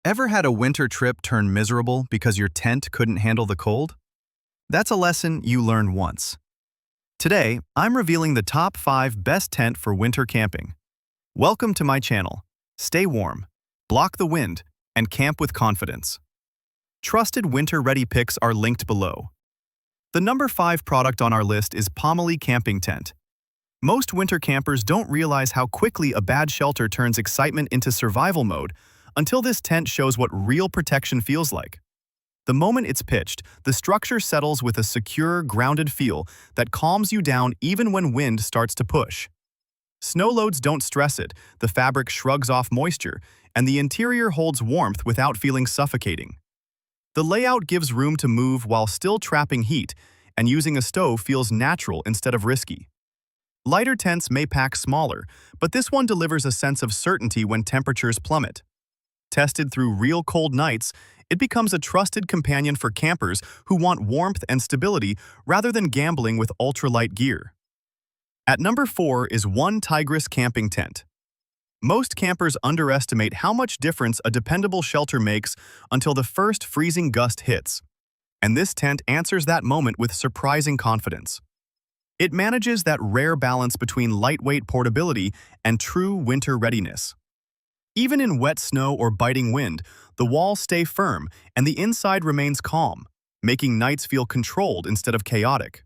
Ever had a winter trip turn miserable because your tent couldn't handle the cold? That's a lesson you learn once. Today, I'm revealing the top 5 best tent for winter camping. Welcome to my channel. Stay warm, block the wind, and camp with confidence. Trusted winter-ready picks are linked below. The number 5 product on our list is POMOLY Camping Tent. Most winter campers don't realize how quickly a bad shelter turns excitement into survival mode until this tent shows what real protection feels like. The moment it's pitched, the structure settles with a secure, grounded feel that calms you down even when wind starts to push. Snow loads don't stress it, the fabric shrugs off moisture, and the interior holds warmth without feeling suffocating. The layout gives room to move while still trapping heat, and using a stove feels natural instead of risky. Lighter tents may pack smaller, but this one delivers a sense of certainty when temperatures plummet. Tested through real cold nights, it becomes a trusted companion for campers who want warmth and stability rather than gambling with ultralight gear. At number 4 is OneTigris Camping Tent. Most campers underestimate how much difference a dependable shelter makes until the first freezing gust hits. And this tent answers that moment with surprising confidence. It manages that rare balance between lightweight portability and true winter readiness. Even in wet snow or biting wind, the walls stay firm and the inside remains calm, making nights feel controlled instead of chaotic.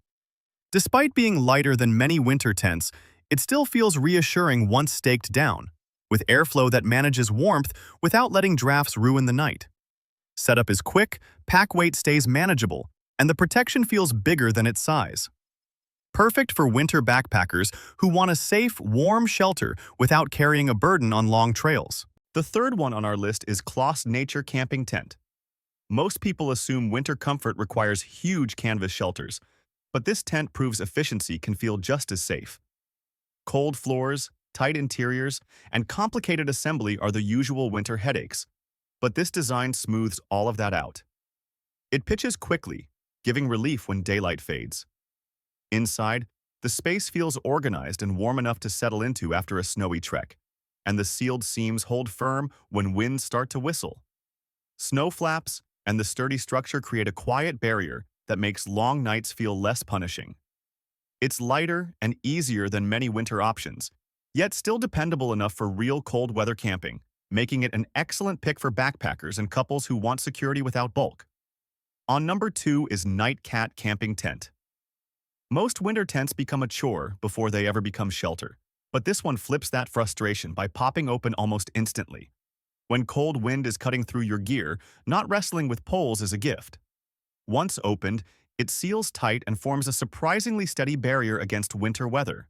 Despite being lighter than many winter tents, it still feels reassuring once staked down, with airflow that manages warmth without letting drafts ruin the night. Setup is quick, pack weight stays manageable, and the protection feels bigger than its size. Perfect for winter backpackers who want a safe, warm shelter without carrying a burden on long trails. The third one on our list is Clostnature Camping Tent. Most people assume winter comfort requires huge canvas shelters, but this tent proves efficiency can feel just as safe. Cold floors, tight interiors, and complicated assembly are the usual winter headaches, but this design smooths all of that out. It pitches quickly, giving relief when daylight fades. Inside, the space feels organized and warm enough to settle into after a snowy trek, and the sealed seams hold firm when winds start to whistle. Snow flaps and the sturdy structure create a quiet barrier that makes long nights feel less punishing. It's lighter and easier than many winter options, yet still dependable enough for real cold weather camping, making it an excellent pick for backpackers and couples who want security without bulk. On number 2 is Nightcat Camping Tent. Most winter tents become a chore before they ever become shelter, but this one flips that frustration by popping open almost instantly. When cold wind is cutting through your gear, not wrestling with poles is a gift. Once opened, it seals tight and forms a surprisingly steady barrier against winter weather.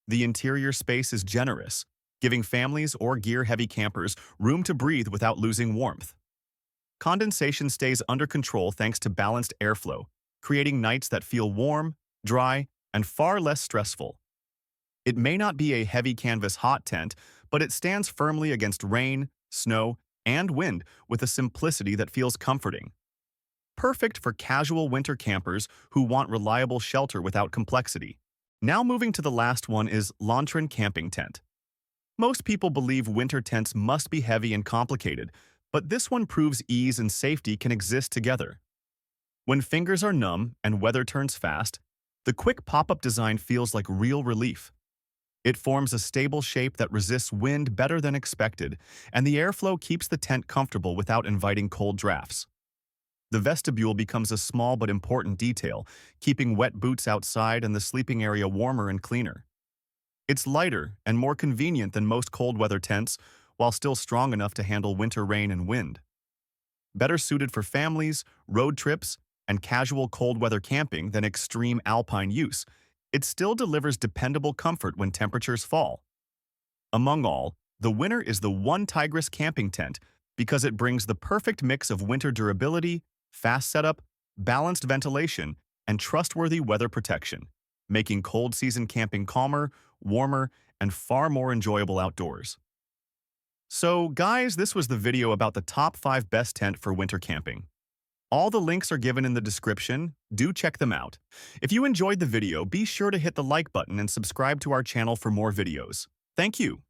The interior space is generous, giving families or gear-heavy campers room to breathe without losing warmth. Condensation stays under control thanks to balanced airflow, creating nights that feel warm, dry, and far less stressful. It may not be a heavy canvas hot tent, but it stands firmly against rain, snow, and wind with a simplicity that feels comforting. Perfect for casual winter campers who want reliable shelter without complexity. Now moving to the last one is Londtren Camping Tent. Most people believe winter tents must be heavy and complicated, but this one proves ease and safety can exist together. When fingers are numb and weather turns fast, the quick pop-up design feels like real relief. It forms a stable shape that resists wind better than expected, and the airflow keeps the tent comfortable without inviting cold drafts. The vestibule becomes a small but important detail, keeping wet boots outside and the sleeping area warmer and cleaner. It's lighter and more convenient than most cold weather tents, while still strong enough to handle winter rain and wind. Better suited for families, road trips, and casual cold weather camping than extreme alpine use, it still delivers dependable comfort when temperatures fall. Among all, the winner is the OneTigris Camping Tent because it brings the perfect mix of winter durability, fast setup, balanced ventilation, and trustworthy weather protection, making cold season camping calmer, warmer, and far more enjoyable outdoors. So, guys, this was the video about the top 5 best tent for winter camping. All the links are given in the description. Do check them out. If you enjoyed the video, be sure to hit the like button and subscribe to our channel for more videos. Thank you.